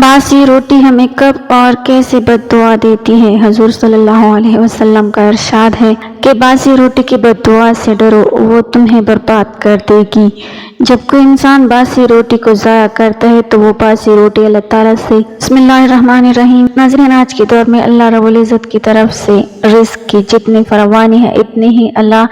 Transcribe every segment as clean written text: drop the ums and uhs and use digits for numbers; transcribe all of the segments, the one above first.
باسی روٹی ہمیں کب اور کیسے بد دعا دیتی ہے؟ حضور صلی اللہ علیہ وسلم کا ارشاد ہے کہ باسی روٹی کی بد دعا سے ڈرو، وہ تمہیں برباد کر دے گی۔ جب کوئی انسان باسی روٹی کو ضائع کرتا ہے تو وہ باسی روٹی اللہ تعالیٰ سے بسم اللہ الرحمن الرحیم۔ ناظرین، آج کے دور میں اللہ رب العزت کی طرف سے رزق کی جتنی فراوانی ہے اتنی ہی اللہ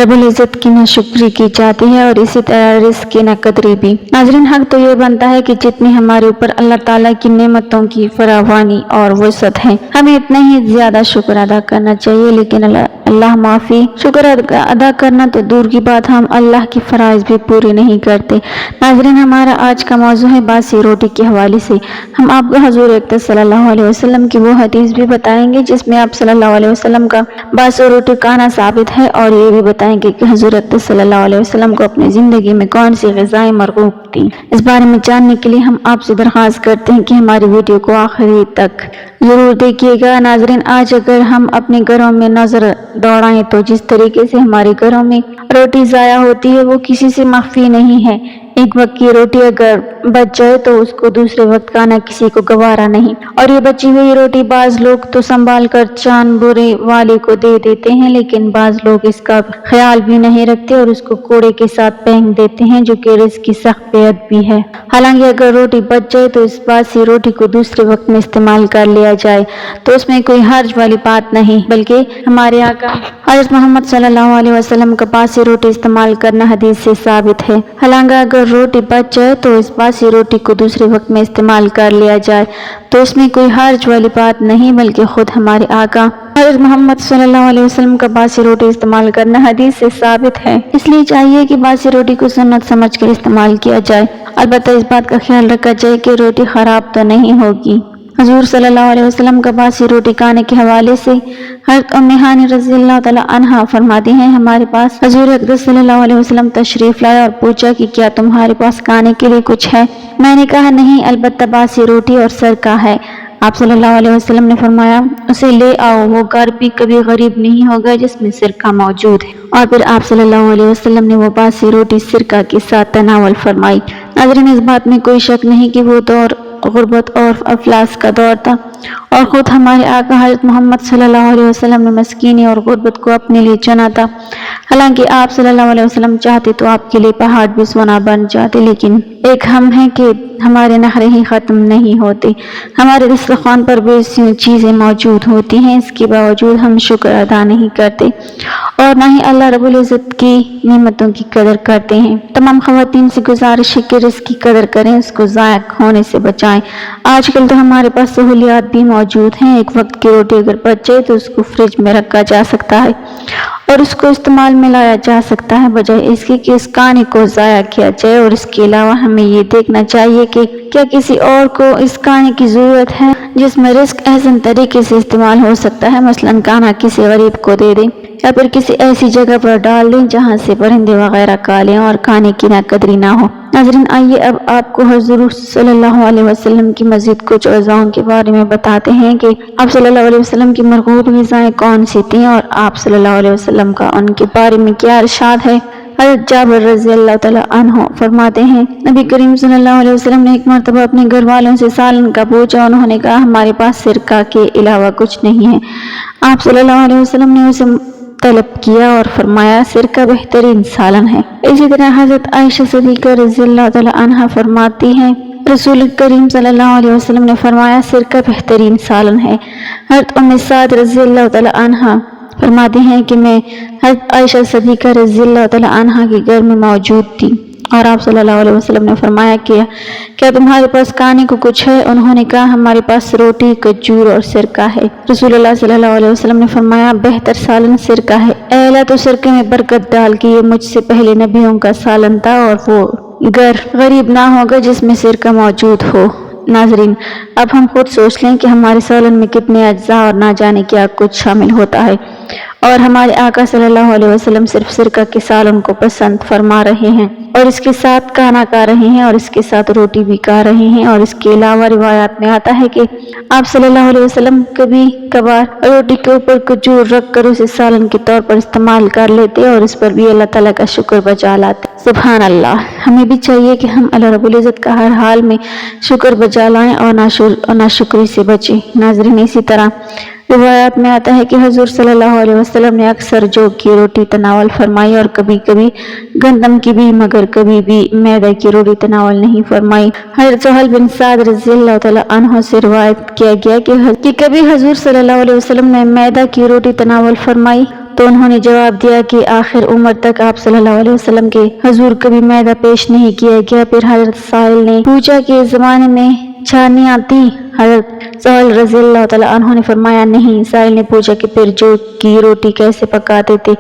رب العزت کی ناشکری کی جاتی ہے اور اسی طرح رزق کی ناقدری بھی۔ ناظرین، حق تو یہ بنتا ہے کہ جتنی ہمارے اوپر اللہ تعالیٰ کی نعمتوں کی فراوانی اور وسعت ہے ہمیں اتنا ہی زیادہ شکر ادا کرنا چاہیے، لیکن اللہ معافی، شکر ادا کرنا تو دور کی بات، ہم اللہ کی فرائض بھی پوری نہیں کرتے۔ ناظرین، ہمارا آج کا موضوع ہے باسی روٹی کے حوالے سے ہم آپ کو حضور اقدس صلی اللہ علیہ وسلم کی وہ حدیث بھی بتائیں گے جس میں آپ صلی اللہ علیہ وسلم کا باسی روٹی کھانا ثابت ہے، اور یہ بھی بتائیں گے کہ حضور اقدس صلی اللہ علیہ وسلم کو اپنی زندگی میں کون سی غذائیں مرغوب تھیں۔ اس بارے میں جاننے کے لیے ہم آپ سے درخواست کرتے ہیں کہ ہماری ویڈیو کو آخری تک ضرور دیکھیے گا۔ ناظرین، آج اگر ہم اپنے گھروں میں نظر دوڑائیں تو جس طریقے سے ہمارے گھروں میں روٹی ضائع ہوتی ہے وہ کسی سے مخفی نہیں ہے۔ ایک وقت کی روٹی اگر بچ جائے تو اس کو دوسرے وقت کھانا کسی کو گوارا نہیں، اور یہ بچی ہوئی روٹی بعض لوگ تو سنبھال کر چاند بورے والے کو دے دیتے ہیں، لیکن بعض لوگ اس کا خیال بھی نہیں رکھتے اور اس کو کوڑے کے ساتھ پھینک دیتے ہیں، جو کہ رزق کی سخت بے ادبی ہے۔ حالانکہ اگر روٹی بچ جائے تو اس باسی روٹی کو دوسرے وقت میں استعمال کر لیا جائے تو اس میں کوئی حرج والی بات نہیں، بلکہ ہمارے آقا حضرت محمد صلی اللہ علیہ وسلم کا باسی روٹی استعمال کرنا حدیث سے ثابت ہے۔ حالانکہ اگر روٹی بچ جائے تو اس باسی روٹی کو دوسرے وقت میں استعمال کر لیا جائے تو اس میں کوئی حرج والی بات نہیں، بلکہ خود ہمارے آقا حضرت محمد صلی اللہ علیہ وسلم کا باسی روٹی استعمال کرنا حدیث سے ثابت ہے۔ اس لیے چاہیے کہ باسی روٹی کو سنت سمجھ کر استعمال کیا جائے، البتہ اس بات کا خیال رکھا جائے کہ روٹی خراب تو نہیں ہوگی۔ حضور صلی اللہ علیہ وسلم کا باسی روٹی کھانے کے حوالے سے حضرت ام ہانی رضی اللہ تعالی عنہا فرماتی ہیں، ہمارے پاس حضور اقدس صلی اللہ علیہ وسلم تشریف لائے اور پوچھا کہ کیا تمہارے پاس کھانے کے لیے کچھ ہے؟ میں نے کہا نہیں، البتہ باسی روٹی اور سرکہ ہے۔ آپ صلی اللہ علیہ وسلم نے فرمایا، اسے لے آؤ، وہ گھر بھی کبھی غریب نہیں ہوگا جس میں سرکہ موجود ہے۔ اور پھر آپ صلی اللہ علیہ وسلم نے وہ باسی روٹی سرکہ کے ساتھ تناول فرمائی۔ ناظرین، اس بات میں کوئی شک نہیں کہ وہ دور غربت اور افلاس کا دور تھا، اور خود ہمارے آقا حضرت محمد صلی اللہ علیہ وسلم نے مسکینی اور غربت کو اپنے لیے چنا تھا۔ حالانکہ آپ صلی اللہ علیہ وسلم چاہتے تو آپ کے لیے پہاڑ بھی سونا بن جاتے، لیکن ایک ہم ہیں کہ ہمارے نخرے ہی ختم نہیں ہوتے، ہمارے دسترخوان پر بھی چیزیں موجود ہوتی ہیں، اس کے باوجود ہم شکر ادا نہیں کرتے اور نہ ہی اللہ رب العزت کی نعمتوں کی قدر کرتے ہیں۔ تمام خواتین سے گزارش ہے کہ رزق کی قدر کریں، اس کو ضائع ہونے سے بچائیں۔ آج کل تو ہمارے پاس سہولیات بھی موجود ہیں، ایک وقت کی روٹی اگر بچ جائے تو اس کو فریج میں رکھا جا سکتا ہے اور اس کو استعمال میں لایا جا سکتا ہے، بجائے اس کے کہ اس کھانے کو ضائع کیا جائے۔ اور اس کے علاوہ ہمیں یہ دیکھنا چاہیے کہ کیا کسی اور کو اس کھانے کی ضرورت ہے جس میں رزق احسن طریقے سے استعمال ہو سکتا ہے، مثلاً کھانا کسی غریب کو دے دیں یا پھر کسی ایسی جگہ پر ڈال دیں جہاں سے پرندے وغیرہ کھا لیں اور کھانے کی ناقدری نہ ہو۔ ناظرین، آئیے اب آپ کو حضور صلی اللہ علیہ وسلم کی مزید کچھ غذاؤں کے بارے میں بتاتے ہیں کہ آپ صلی اللہ علیہ وسلم کی مرغوب غذائیں کون سی تھیں اور آپ صلی اللہ علیہ وسلم کا ان کے بارے میں کیا ارشاد ہے۔ حضرت جابر رضی اللہ تعالیٰ عنہ فرماتے ہیں، نبی کریم صلی اللہ علیہ وسلم نے ایک مرتبہ اپنے گھر والوں سے سالن کا پوچھا، انہوں نے کہا ہمارے پاس سرکہ کے علاوہ کچھ نہیں ہے۔ آپ صلی اللہ علیہ وسلم نے اسے طلب کیا اور فرمایا سرکہ بہترین سالن ہے۔ اسی طرح حضرت عائشہ صدیقہ رضی اللہ تعالیٰ عنہا فرماتی ہیں، رسول کریم صلی اللہ علیہ وسلم نے فرمایا سرکہ بہترین سالن ہے۔ حضرت ام سعد رضی اللہ تعالیٰ عنہا فرماتی ہیں کہ میں حضرت عائشہ صدیقہ رضی اللہ تعالیٰ عنہا کے گھر میں موجود تھی اور آپ صلی اللہ علیہ وسلم نے فرمایا کہ کیا تمہارے پاس کھانے کو کچھ ہے؟ انہوں نے کہا ہمارے پاس روٹی، کھجور اور سرکہ ہے۔ رسول اللہ صلی اللہ علیہ وسلم نے فرمایا بہتر سالن سرکہ ہے، اے اللہ تو سرکے میں برکت ڈال کہ یہ مجھ سے پہلے نبیوں کا سالن تھا اور وہ گھر غریب نہ ہوگا جس میں سرکہ موجود ہو۔ ناظرین، اب ہم خود سوچ لیں کہ ہمارے سالن میں کتنے اجزاء اور نہ جانے کیا کچھ شامل ہوتا ہے، اور ہمارے آقا صلی اللہ علیہ وسلم صرف سرکہ کے سالن کو پسند فرما رہے ہیں اور اس کے ساتھ کھانا کھا رہے ہیں اور اس کے ساتھ روٹی بھی کھا رہے ہیں۔ اور اس کے علاوہ روایات میں آتا ہے کہ آپ صلی اللہ علیہ وسلم کبھی کبھار روٹی کے اوپر کھجور رکھ کر اسے سالن کے طور پر استعمال کر لیتے اور اس پر بھی اللہ تعالیٰ کا شکر بجا لاتے۔ سبحان اللہ۔ ہمیں بھی چاہیے کہ ہم اللہ رب العزت کا ہر حال میں شکر بجا لائیں اور ناشکری سے بچیں۔ ناظرین، اسی طرح روایات میں آتا ہے کہ حضور صلی اللہ علیہ وسلم نے اکثر جو کی روٹی تناول فرمائی اور کبھی کبھی گندم کی بھی، مگر کبھی بھی میدہ کی روٹی تناول نہیں فرمائی۔ حضرت سہل بن سعد رضی اللہ تعالیٰ عنہ سے روایت کیا گیا کہ کبھی حضور صلی اللہ علیہ وسلم نے میدہ کی روٹی تناول فرمائی تو انہوں نے جواب دیا کہ آخر عمر تک آپ صلی اللہ علیہ وسلم کے حضور کبھی میدہ پیش نہیں کیا گیا۔ پھر حضرت سائل نے پوچھا کہ اس زمانے میں چھانیاں تھی؟ حضرت سہل رضی اللہ تعالیٰ عنہ نے فرمایا نہیں۔ سائل نے پوچھا کہ پھر جو کی روٹی کیسے پکاتے تھے؟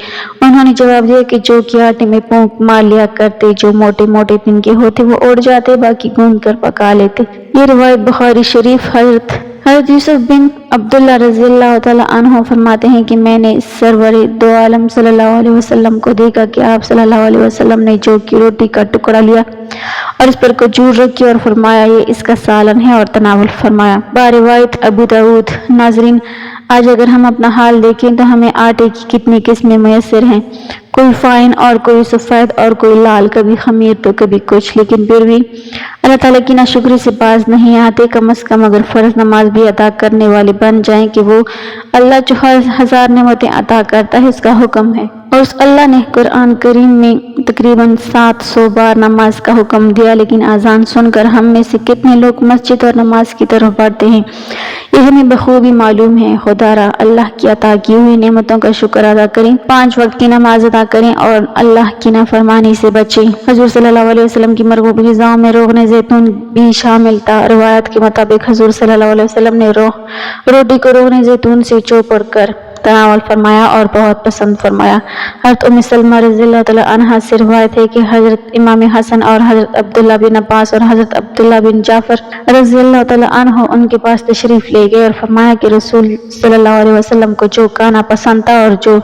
انہوں نے جواب دیا کہ جو کے آٹے میں پونک مار لیا کرتے، جو موٹے موٹے تنکے ہوتے وہ اڑ جاتے، باقی گوندھ کر پکا لیتے۔ یہ روایت بخاری شریف۔ حضرت یوسف بن عبداللہ رضی اللہ تعالیٰ عنہ فرماتے ہیں کہ میں نے سرور دو عالم صلی اللہ علیہ وسلم کو دیکھا کہ آپ صلی اللہ علیہ وسلم نے جو کی روٹی کا ٹکڑا لیا اور اس پر کھجور رکھی اور فرمایا یہ اس کا سالن ہے اور تناول فرمایا۔ باروایت ابو داؤد۔ ناظرین، آج اگر ہم اپنا حال دیکھیں تو ہمیں آٹے کی کتنی قسمیں میسر ہیں، کوئی فائن اور کوئی سفید اور کوئی لال، کبھی خمیر تو کبھی کچھ، لیکن پھر بھی اللہ تعالیٰ کی ناشکری سے باز نہیں آتے۔ کم از کم اگر فرض نماز بھی ادا کرنے والے بن جائیں کہ وہ اللہ جو ہزار نعمتیں عطا کرتا ہے اس کا حکم ہے، اور اس اللہ نے قرآن کریم میں تقریباً 700 بار نماز کا حکم دیا، لیکن اذان سن کر ہم میں سے کتنے لوگ مسجد اور نماز کی طرف بڑھتے ہیں یہ ہمیں بخوبی معلوم ہے۔ خدا را اللہ کی عطا کی ہوئی نعمتوں کا شکر ادا کریں، 5 وقت کی نماز ادا کریں اور اللہ کی نافرمانی سے بچیں۔ حضور صلی اللہ علیہ وسلم کی مرغوب غذاؤں میں روغن زیتون بھی شامل تھا۔ روایت کے مطابق حضور صلی اللہ علیہ وسلم نے روٹی کو روغن زیتون سے چوپڑ کر تناول فرمایا اور بہت پسند فرمایا۔ حضرت ام سلمہ رضی اللہ تعالیٰ عنہا سے روایت ہے کہ حضرت امام حسن اور حضرت عبداللہ بن عباس اور حضرت عبداللہ بن جعفر رضی اللہ تعالیٰ عنہ ان کے پاس تشریف لے گئے اور فرمایا کہ رسول صلی اللہ علیہ وسلم کو جو کھانا پسند تھا اور جو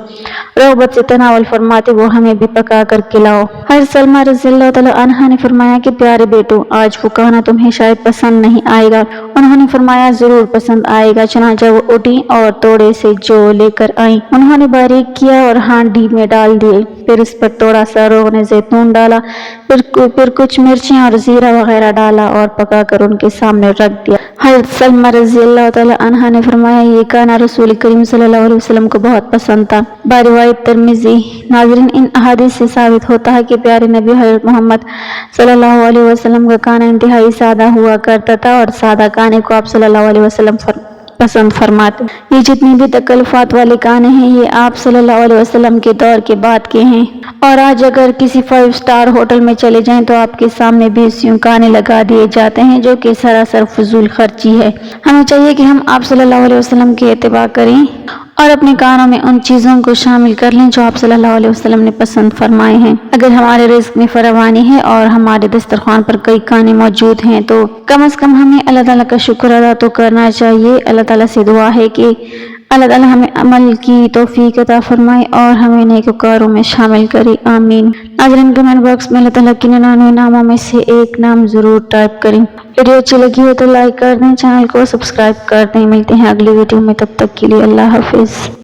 رغبت سے تناول فرماتے وہ ہمیں بھی پکا کر کھلاؤ۔ حضرت سلمہ رضی اللہ تعالیٰ عنہا نے فرمایا کہ پیارے بیٹو، آج وہ کھانا تمہیں شاید پسند نہیں آئے گا۔ انہوں نے فرمایا ضرور پسند آئے گا۔ چنانچہ وہ اٹھی اور توڑے سے جو لے کر آئیں انہوں نے باریک کیا اور ہانڈی میں ڈال دیے، پھر اس پر تھوڑا سا روغن زیتون ڈالا، پھر کچھ مرچیں اور زیرہ وغیرہ ڈالا اور پکا کر ان کے سامنے رکھ دیا۔ حضرت سلمہ رضی اللہ تعالیٰ عنہا نے فرمایا یہ کھانا رسول کریم صلی اللہ علیہ وسلم کو بہت پسند تھا۔ باروایت ترمذی۔ ناظرین، ان احادیث سے ثابت ہوتا ہے کہ پیارے نبی حضرت محمد صلی اللہ علیہ وسلم کا کھانا انتہائی سادہ ہوا کرتا تھا اور سادہ کھانے کو آپ صلی اللہ علیہ وسلم پسند فرماتے۔ یہ جتنی بھی تکلفات والے کھانے ہیں یہ آپ صلی اللہ علیہ وسلم کے دور کے بعد کے ہیں، اور آج اگر کسی 5 اسٹار ہوٹل میں چلے جائیں تو آپ کے سامنے 20 یوں کھانے لگا دیے جاتے ہیں جو کہ سراسر فضول خرچی ہے۔ ہمیں چاہیے کہ ہم آپ صلی اللہ علیہ وسلم کی اتباع کریں اور اپنے کھانوں میں ان چیزوں کو شامل کر لیں جو آپ صلی اللہ علیہ وسلم نے پسند فرمائے ہیں۔ اگر ہمارے رزق میں فراوانی ہے اور ہمارے دسترخوان پر کئی کھانے موجود ہیں تو کم از کم ہمیں اللہ تعالیٰ کا شکر ادا تو کرنا چاہیے۔ اللہ تعالیٰ سے دعا ہے کہ اللہ تعالیٰ ہمیں عمل کی توفیق عطا فرمائے اور ہمیں نیکوکاروں میں شامل کرے، آمین۔ ناظرین، کمنٹ باکس میں اللہ تعالیٰ کے 99 ناموں میں سے ایک نام ضرور ٹائپ کریں۔ ویڈیو اچھی لگی ہو تو لائک کر دیں، چینل کو سبسکرائب کر دیں۔ ملتے ہیں اگلی ویڈیو میں، تب تک کے لیے اللہ حافظ۔